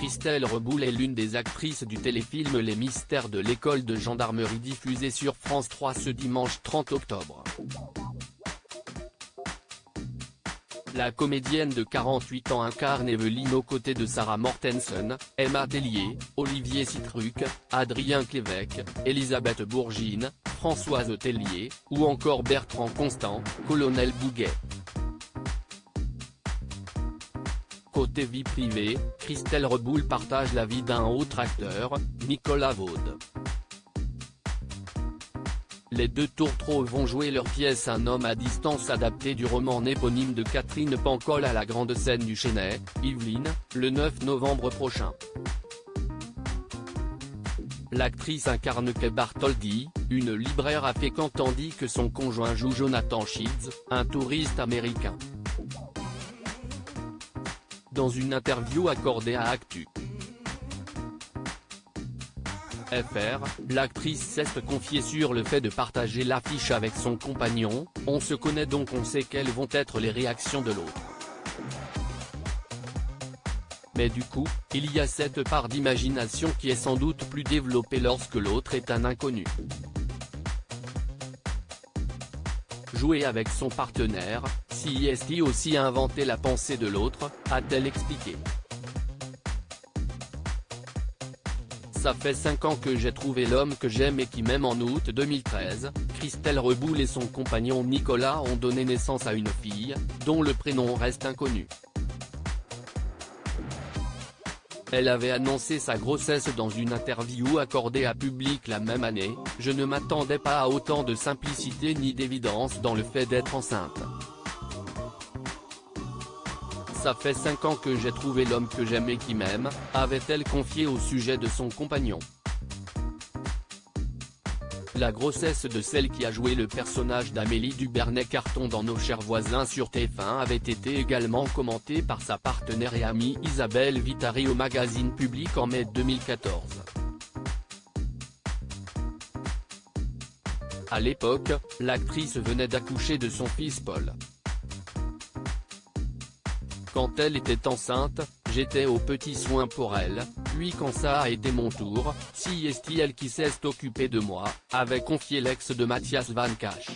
Christelle Reboul est l'une des actrices du téléfilm Les Mystères de l'école de gendarmerie diffusé sur France 3 ce dimanche 30 octobre. La comédienne de 48 ans incarne Evelyne aux côtés de Sarah Mortensen, Emma Tellier, Olivier Sitruk, Adrien Clévec, Elisabeth Bourgine, Françoise Tellier, ou encore Bertrand Constant, Colonel Bouguet. Côté vie privée, Christelle Reboul partage la vie d'un autre acteur, Nicolas Vaud. Les deux tourtereaux vont jouer leur pièce Un homme à distance adapté du roman éponyme de Catherine Pancol à la grande scène du Chesnay, Yvelines, le 9 novembre prochain. L'actrice incarne Kay Bartholdi, une libraire à Fécamp tandis que son conjoint joue Jonathan Shields, un touriste américain. Dans une interview accordée à Actu. FR, l'actrice s'est confiée sur le fait de partager l'affiche avec son compagnon, on se connaît donc on sait quelles vont être les réactions de l'autre. Mais du coup, il y a cette part d'imagination qui est sans doute plus développée lorsque l'autre est un inconnu. Jouer avec son partenaire, si est-il aussi inventer la pensée de l'autre, a-t-elle expliqué. Ça fait 5 ans que j'ai trouvé l'homme que j'aime et qui m'aime. En août 2013, Christelle Reboul et son compagnon Nicolas ont donné naissance à une fille, dont le prénom reste inconnu. Elle avait annoncé sa grossesse dans une interview accordée à Public la même année. Je ne m'attendais pas à autant de simplicité ni d'évidence dans le fait d'être enceinte. Ça fait 5 ans que j'ai trouvé l'homme que j'aime et qui m'aime, avait-elle confié au sujet de son compagnon. La grossesse de celle qui a joué le personnage d'Amélie Duvernay-Carton dans Nos chers voisins sur TF1 avait été également commentée par sa partenaire et amie Isabelle Vitari au magazine Public en mai 2014. À l'époque, l'actrice venait d'accoucher de son fils Paul. Quand elle était enceinte, j'étais aux petits soins pour elle, puis quand ça a été mon tour, si est elle qui s'est occupée de moi, avait confié l'ex de Mathias Van Cache.